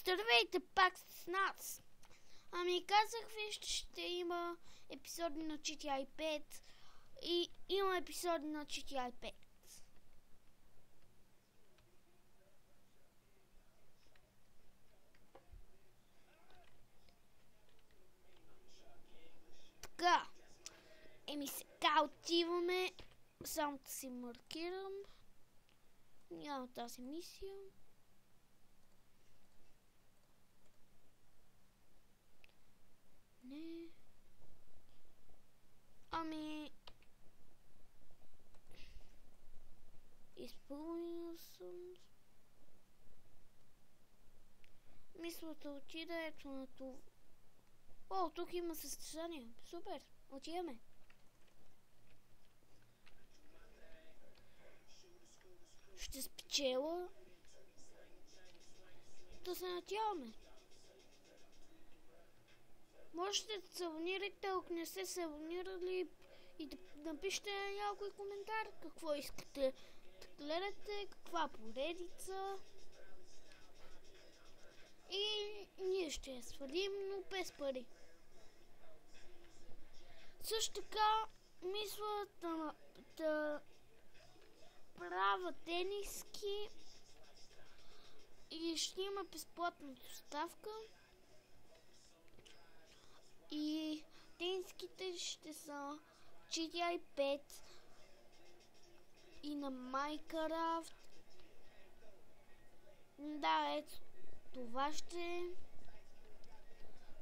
Здравейте пак с нас. Ами казах ви, ще има епизоди на GTA 5 и има епизоди на GTA 5. Така, сега отиваме, само да си маркирам, няма тази мисия. Не. Ами... изпълнил съм. Мисля да отида ето на това. О, тук има състезание. Супер, отиваме. Ще спечела. Да се надяваме. Можете да се абонирате, ако не сте се абонирали, и да напишете някой коментар какво искате да гледате, каква поредица. И ние ще я свалим, но без пари. Също така мисля да правя тениски и ще има безплатна доставка. И тениските ще са GTA 5 и на Minecraft. Да, ето това ще.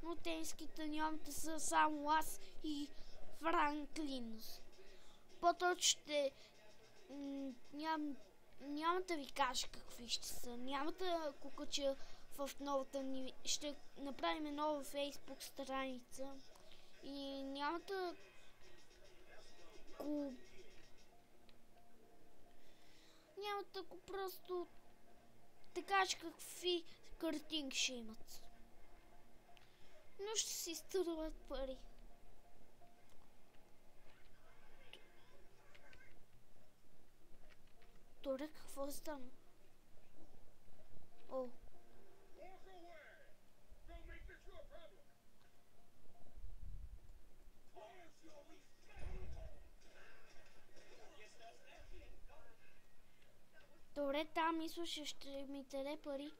Но тениските няма да са само аз и Франклин. По-точно ще няма да ви кажа какви ще са. Няма да го кача в новата ни. Ще направим нова Facebook страница. И няма да го... няма да го просто да кажа какви картинки ще имат. Но ще си струват пари. Добре, какво стана? О. Добре, там мисля, ще ми даде пари.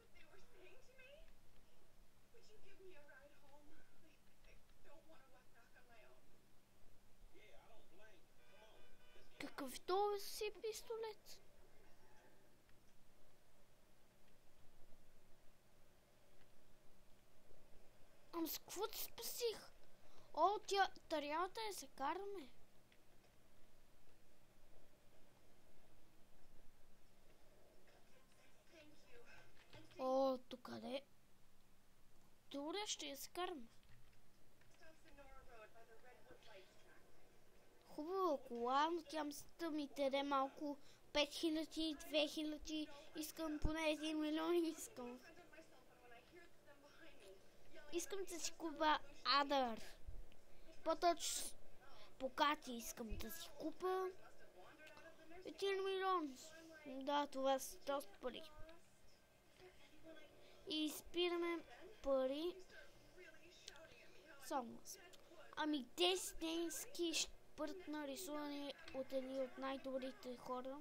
Какъв това си пистолет? Ама с какво ти спасих? О, трябва да се караме. О, тук къде? Добре, ще я се караме. Хубава кола, но тя ми даде малко 5000, 2000, искам поне 1 милион и искам. Искам да си купа Адър. По-точно Покати искам да си купа. 1 милион. Да, това са доста пари. И спираме пари. Само. Ами тези тенски ще бъдат нарисувани от едни от най-добрите хора.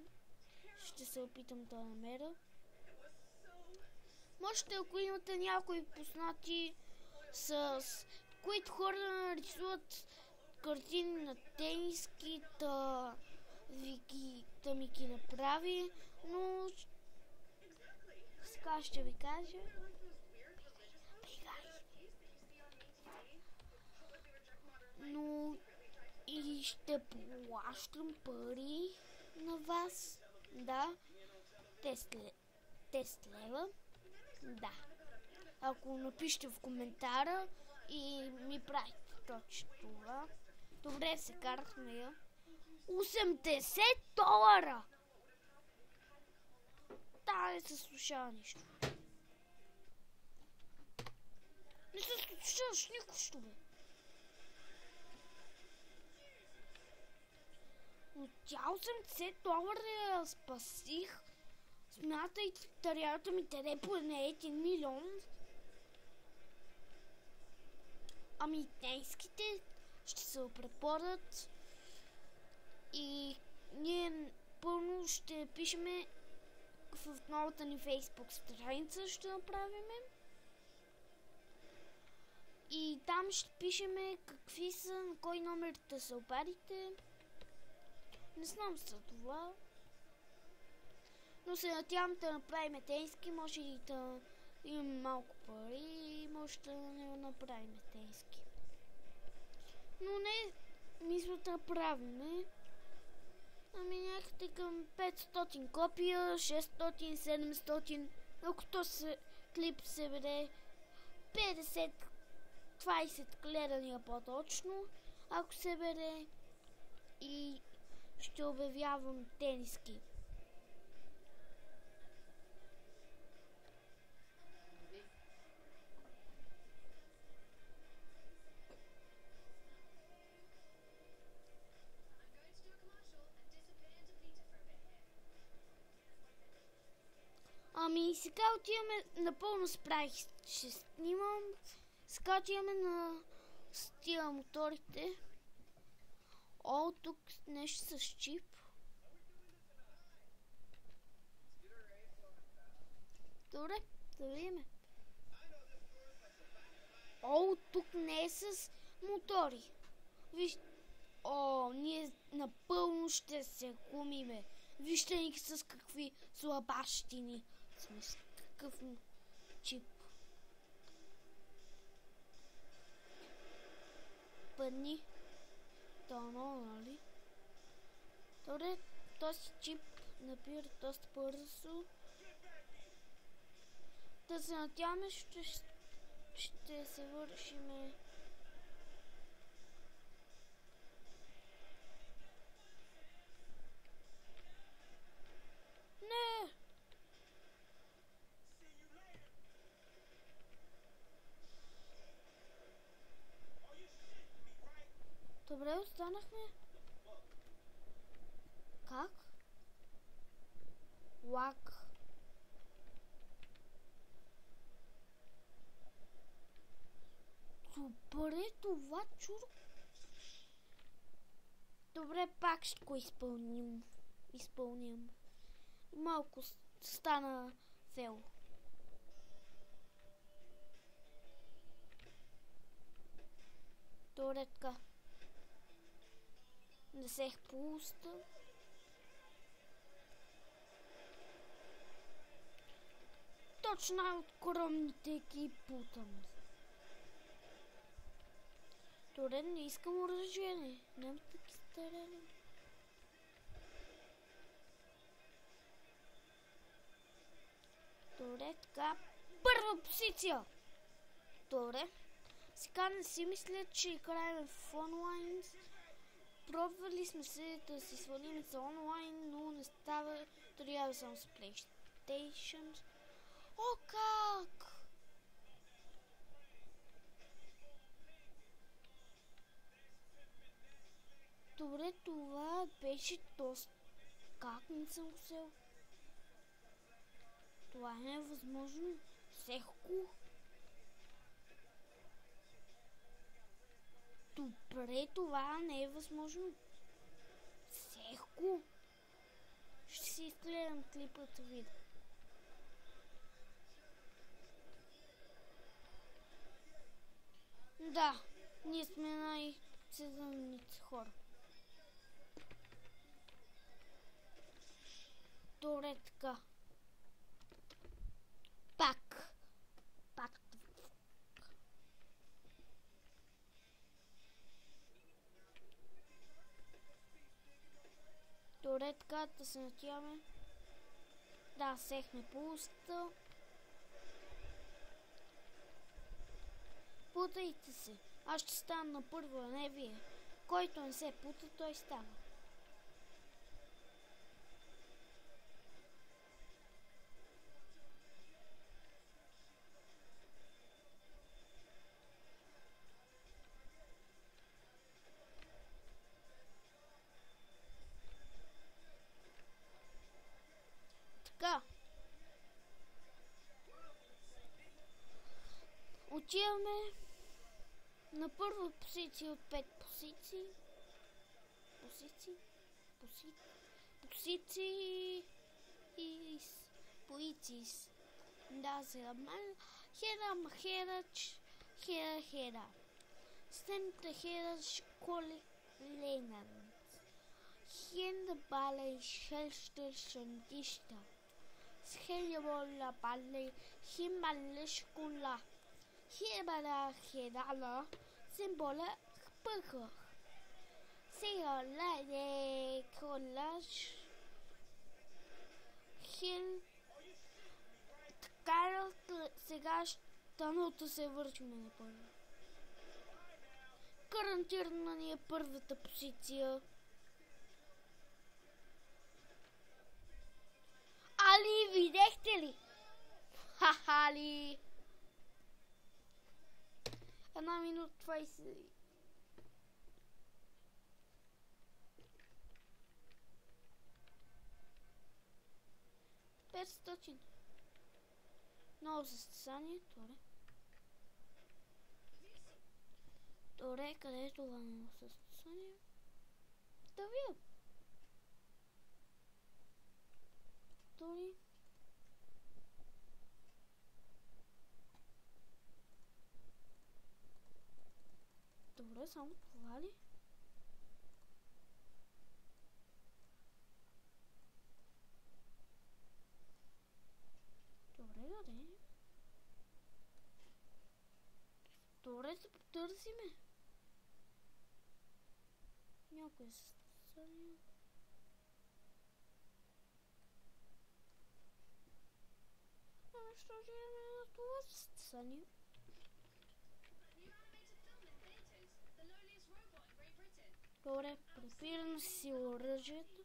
Ще се опитам да намеря. Можете, ако имате някои познати с които хора нарисуват картини на тениски, да ми ги направи, но сега ще ви кажа. Но и ще плащам пари на вас. Да. 10 лева. Да. Ако напишете в коментара и ми правите точно това. Добре, се карахме я. 80 долара! Да, не се слушава нищо. Не се слушаш никщо, бе. Но тя 80 долара я спасих. смятайте, тарелата ми тере поне 1 милион. Ами тенските ще се препорят и ние пълно ще пишеме в новата ни фейсбук страница, ще направиме. И там ще пишеме какви са, на кой номер да се обадите. Не знам за това. Но се надявам да направим тенски, може и да имаме малко пари и може да не направим тенски. Но не мисля да правиме. Ами някъде към 500 копия, 600, 700, ако то клип се веде 50, 20 гледания по-точно, ако се веде и ще обявявам тениски. Ами сега отиваме, напълно справих, ще снимам. Сега отиваме на стила моторите. О, тук нещо с чип. Добре, да видим. О, тук не е с мотори. Виж, о, ние напълно ще се гумиме. Вижте ни с какви слабащини. В смисъл, какъв чип. Пъдни. Тоно, нали? Добре, този чип набира доста бързо. Да се надяваме, ще се вършиме. Не! Добре, останахме. Как? Лак. Добре, това чудо. Добре, пак ще го изпълним. Малко стана фейл. Добре, така. Не се пуста. Точно най-откромните ги путам. Добре, не искам оръжие. Нямам таки старели. Добре, така. Първа позиция! Добре. Сега не си мисля, че играем в онлайн. Пробвали сме се да си свалим за онлайн, но не става. Трябва само с PlayStation. О, как? Добре, това беше доста. Как не съм усел? Това не е възможно. Сехко. Добре, това не е възможно. Сехко. Ще си изгледам клипът видео. Да, ние сме най-сезонните хора. Добре, така. Пак. Добре, така да се нативаме. Да, сехме пуста. Путайте се. Аз ще стана на първо, а не вие. Който не се пута, той става. Така, Отиваме на първа позиция от 5 позиции. Позиции и позиции. Да, сега mal hera. Stemte hera kollegen. Hände balle schelste sondista. Schellebolla balle himmel skola. Hierbala hedala symbole bøger. Ser lade collage. Хил. Така сега станото се вършиме на първо. Гарантирана ни е първата позиция. Али, видяхте ли? Ха-ха ли? 1 минута 20. Ново състезание, Торе, къде е това ново състезание? Да видим. Тори. Добре, само това ли? Добре. Добре, се потърсиме. Някой състезание. Що ще имаме на това състезание? Добре, препирам си оръжието.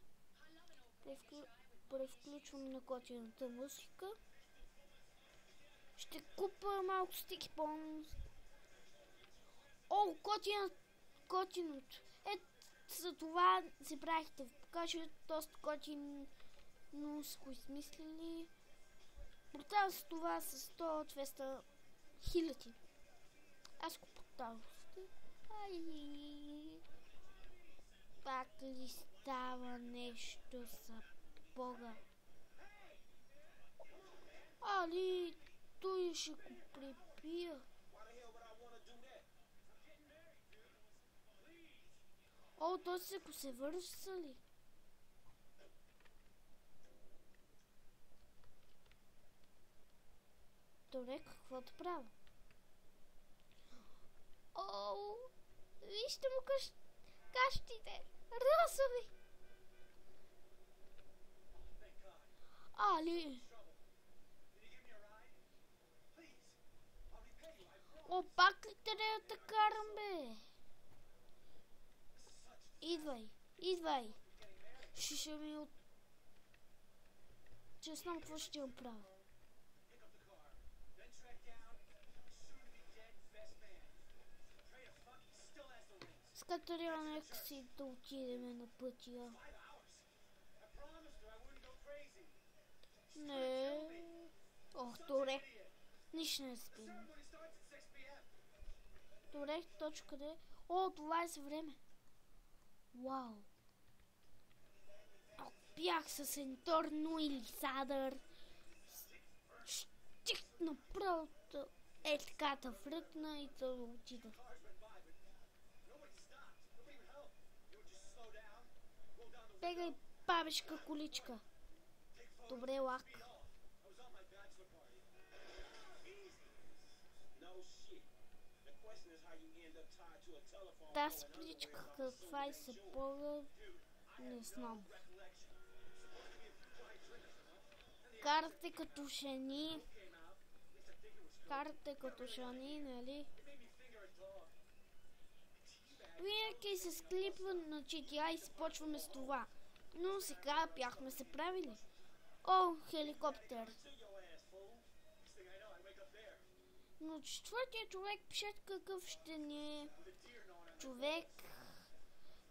Превключвам на готината музика. Ще купа малко стики бонус. О, готиното. За това забравих да ви покажа доста готино са го измислили. Продавам с това с 100-200 хиляди. Аз го продавам. Пак ли става нещо за Бога? Али, той ще го препия. О, той се го се върша ли? Добре, какво да правя? О, вижте му кащите, розови. Али. О, пак ли трябва да карам, бе? Идвай. Ще ми от... Че знам какво ще го правя. С Катерина нека си да отидем на пътя. Не. Ох, добре. Нищо не спим. Добре, точка къде е? О, това е за време. Вау. Бях с енторно или садър. Щих направо така да връкна и да отида. Бегай, бабешка количка. Добре, лак. Тази причка каква и се полга, не знам. Карате като жени, нали? Винаги се склипва на GTA и започваме с това. Но сега бяхме се правили. О, хеликоптер. Но четвъртия човек пише какъв ще ни е човек.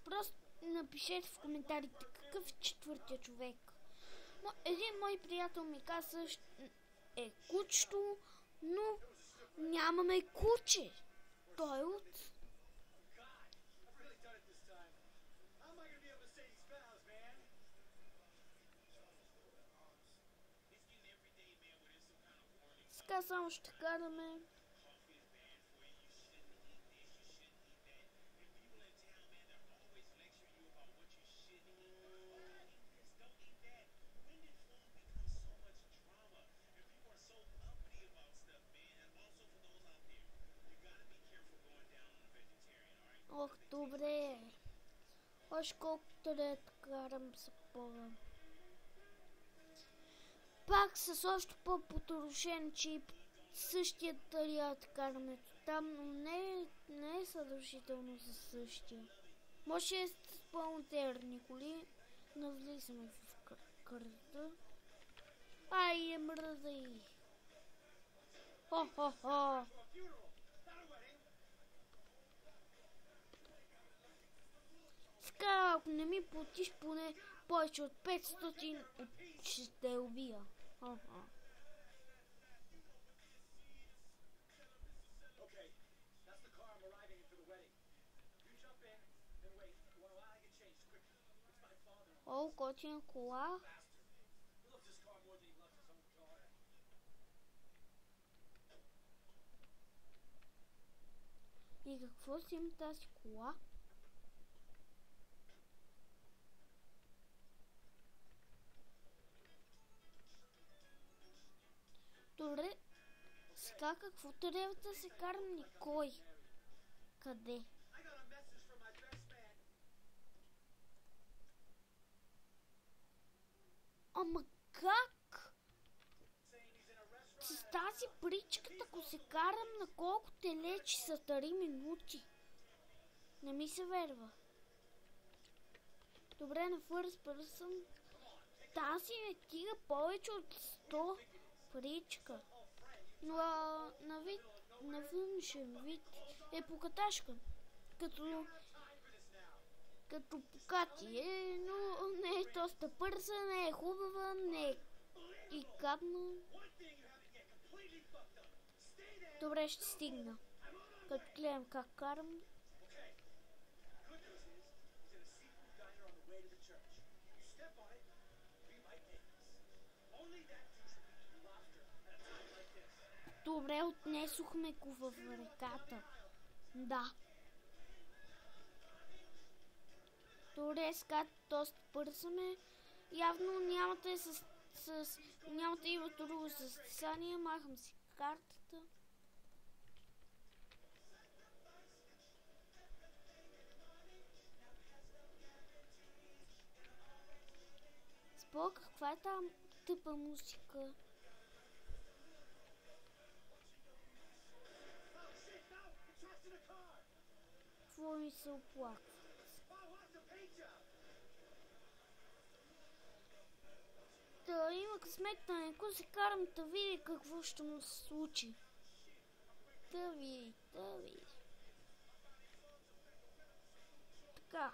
Просто напишете в коментарите какъв е четвъртия човек. Един мой приятел ми каза е кучето, но Нямаме куче. Той е от... Сега само ще караме. Ох, добре. Още колкото да карам се пълвам. Пак с още по-потрошен чип. Същия талият карането там, но не е съдължително за същия. Може е с по-модерни коли. Навлизаме в карта. Ай, мръдай. Хо-хо-хо. Сега, ако не ми платиш поне повече от 500, ще те убия. О, готина кола. И какво си има тази кола? Добре, сега какво трябва да се карам, Никой? Къде? Ама как? С тази причката, ако се карам, на колко те лечи са 3 минути? Не ми се верва. Добре, на first person. Тази не тига повече от 100 причка. Но на външен вид е покаташка. Като покати е, но не е доста бърза, не е хубава, не е и гадна. Добре, ще стигна. Като гледам как карам. Добре, отнесохме го в реката. Да. Добре, сега доста бързаме. Явно нямате нямате има друго състезание. Махам си картата. Спо, каква е там тъпа музика? Какво ми се оплаква? Да, има късмет на някой, се карам да види какво ще му се случи. Да види. Така.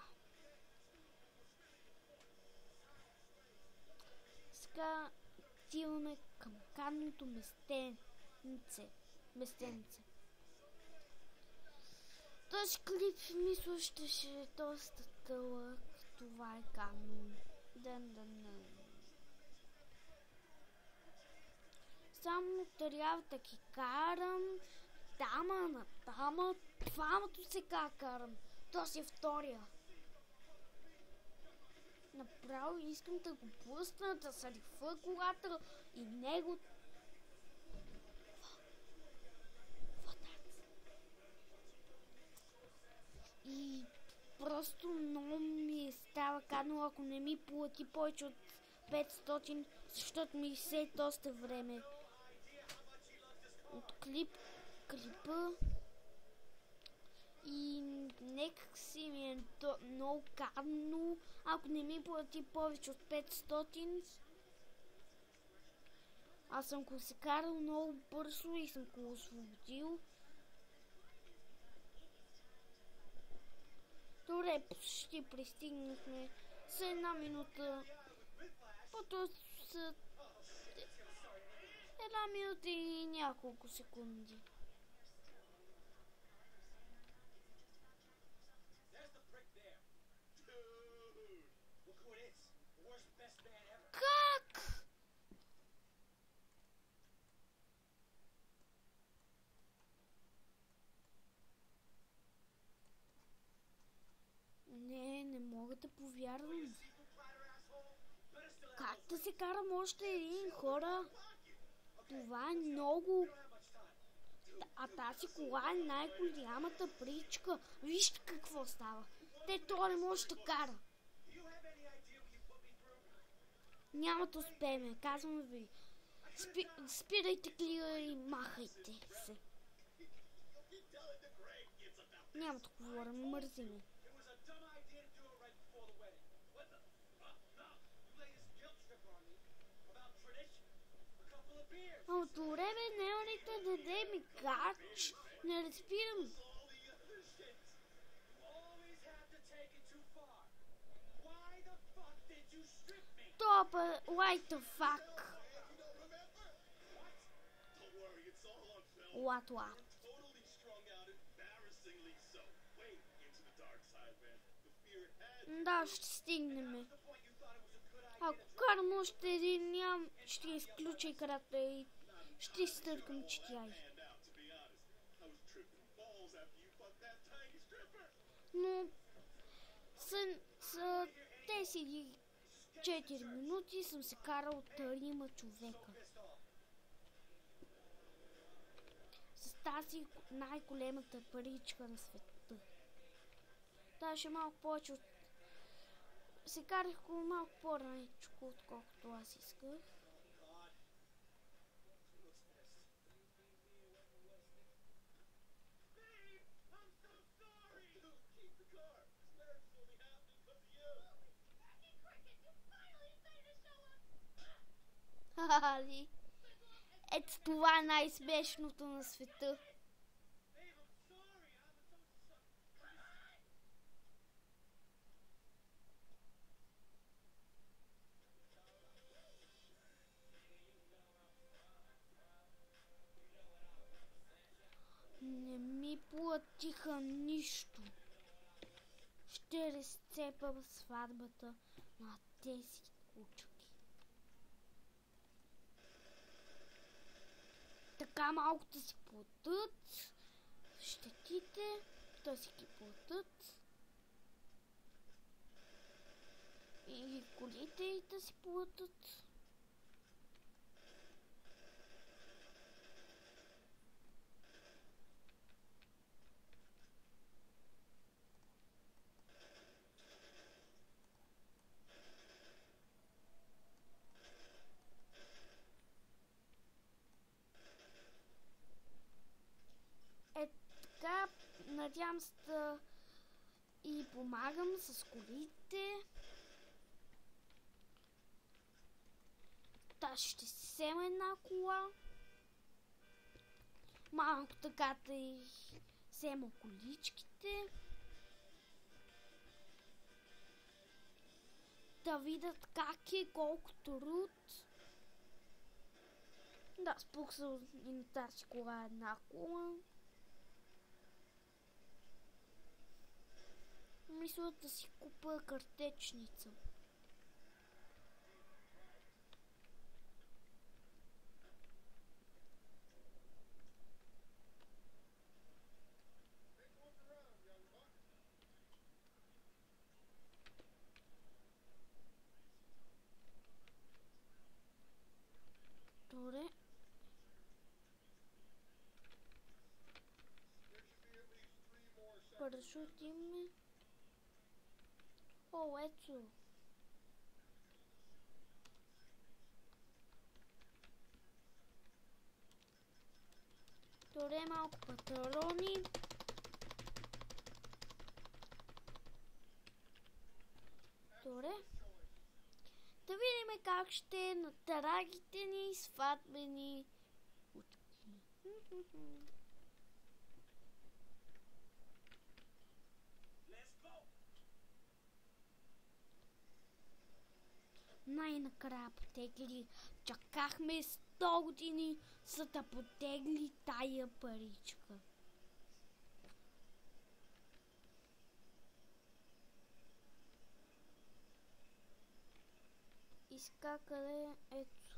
Сега отиваме към канното местенце. Този клип мисля ще е доста дълъг. Това е канон. Само трябва да ги карам. Тама. Двамато сега карам. Това е втория. Направо искам да го пусна, да се рифа колата и него. И просто много ми става гадно, ако не ми плати повече от 500, защото ми се доста време от клипа. И нека си ми е много гадно, ако не ми плати повече от 500. Аз съм го се карал много бързо и съм го освободил. Добре, почти пристигнахме с 1 минута. Пото с 1 минута и няколко секунди. Как? Не мога да повярвам. Как да се карам още един, хора? Това е много... А тази кола е най-голямата причка. Вижте какво става. Това не може да кара. Няма да успеем, казвам ви. Спирайте клира и махайте се. Няма да говорим, мързи ми. Добре бе, няма ли да даде ми гач? Не разбирам. Топа, what the fuck? What? Да, ще стигнем. Ако карам още един, ще изключа играта и ще изтъркам четяй. Но с тези 4 минути съм се карал 3 човека. С тази най-големата паричка на света. Даже малко повече от... Се карах малко по-раничко, отколкото аз исках. Хали. Ето това е най-смешното на света. Не ми платиха нищо. Ще разцепам сватбата на тези кучки. Така малко да си платят щетите, да си ги платят и колите и да си платят. Така, надявам се да и помагам с колите. Та ще си взема една кола. Малко така да и взема количките. Да видят как е, колко труд. Да, спуксал и на тази кола една кола. Мисля да си купа картечница. Добре. Парашути ми. О, ето. Добре, малко патрони. Добре. Да видим как ще е на драгите ни сватбени кучки. Най-накрая потегли. Чакахме 100 години, за да потегли тая паричка. изкакали, ето.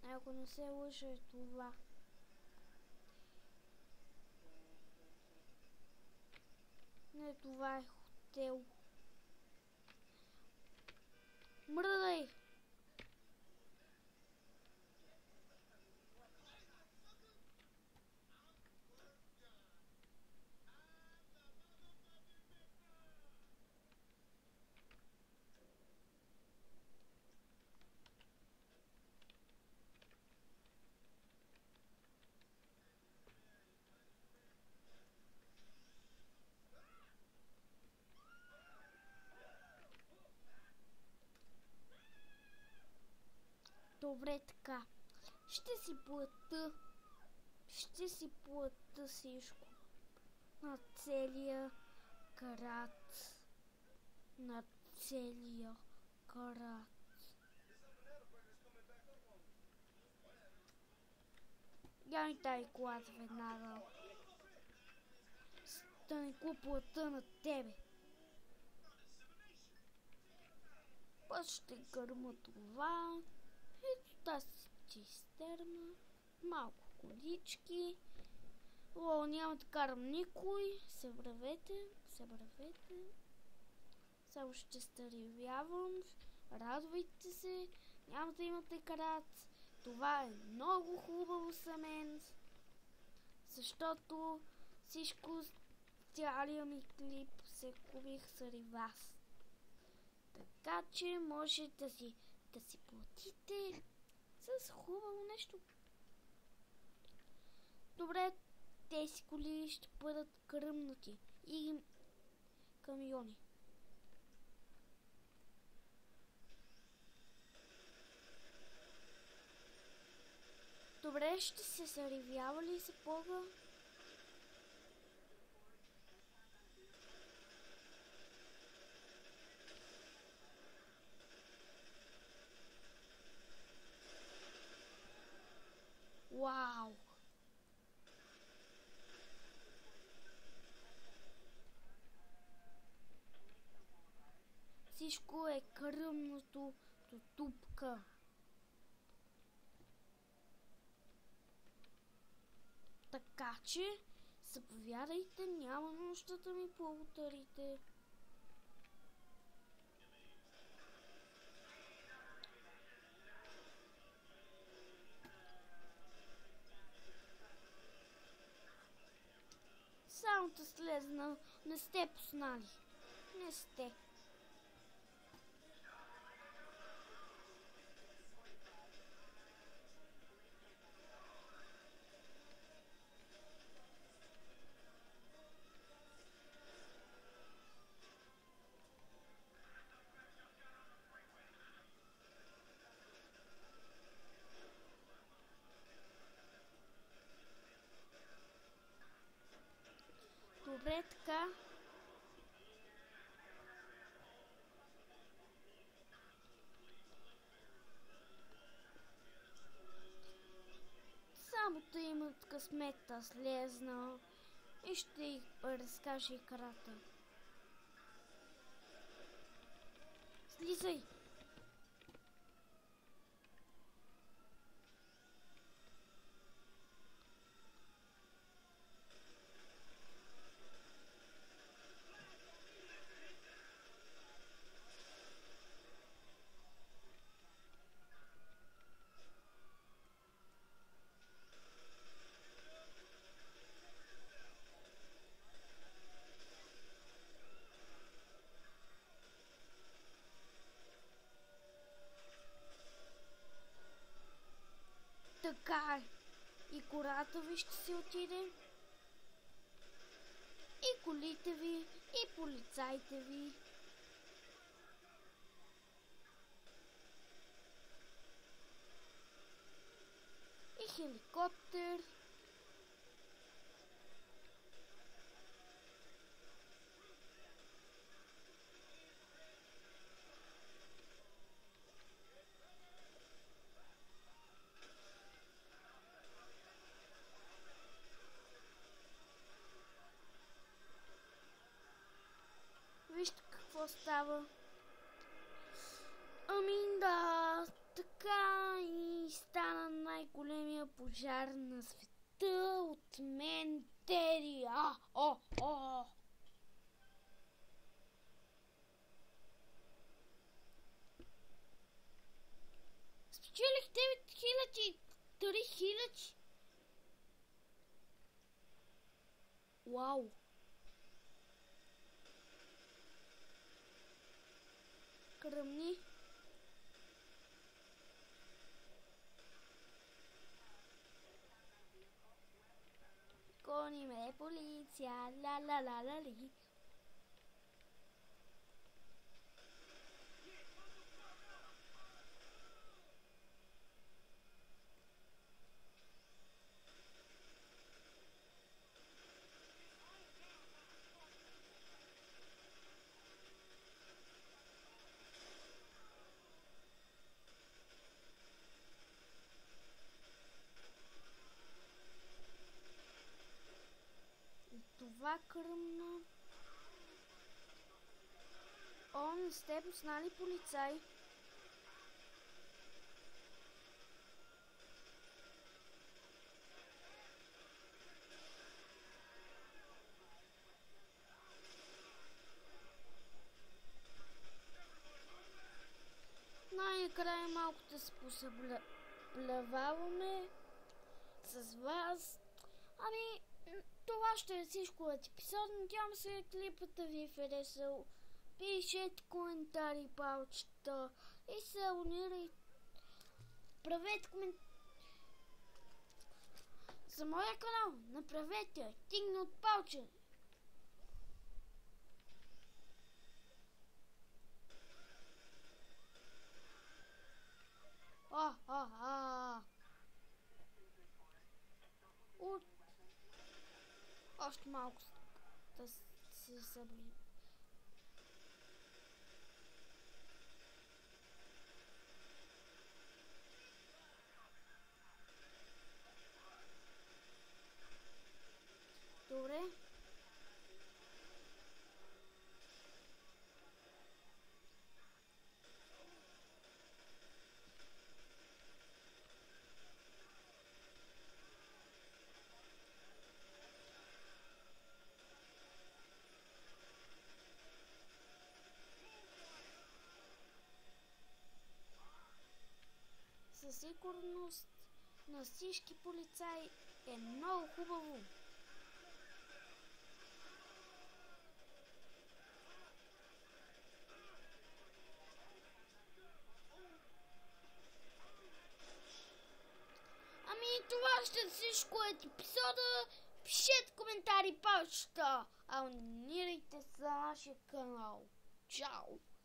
Ако не се лъжа, е това. Не, това е хотел. Мръдай! Добре, така. Ще си плата всичко. На целия град. На целия град. Я ми дай глад веднага. Да не го плата на тебе. Път ще гърма това. Ето тази цистерна. Малко колички. О, няма да карам никой. Събравете. Само ще старивявам. Радвайте се. Няма да имате карат. Това е много хубаво за мен. Защото всичко цялия ми клип се купих заради вас. Така че може да си платите с хубаво нещо. Добре, тези коли ще бъдат гръмнати и камиони. Добре, ще се заревява ли за Бога? Вау! Всичко е кръмното до тупка. Така че, заповядайте, няма нужда да ми благодарите. Само да слезна, не сте познали. Не сте. Добре, така. Само да имат късмет да слезна и ще й разкажа играта. Слизай! Така е. И гората ви ще си отиде. И колите ви, и полицайите ви. И хеликоптер. Вижте какво става. Ами да, така и стана най-големия пожар на света от мен, Тери. Спечелих 9000, 3000. Вау! Кръмни. Гони ме полиция, ла-ла-ла-ла-ли. Това кръмна. О, не сте познали полицай. Най-накрая малко да се посъбляваваме с вас. Ами, това ще е всичко от епизод. Надявам се клипът да ви е харесал. Пишете коментари, палчета и се абонирайте. Правете коментари за моя канал. Направете тигна от палче. Още малко да се събли. Добре. Със сигурност на всички полицаи е много хубаво. Ами това ще е всичко от епизода. Пишете коментари, палчета. Абонирайте се за нашия канал. Чао!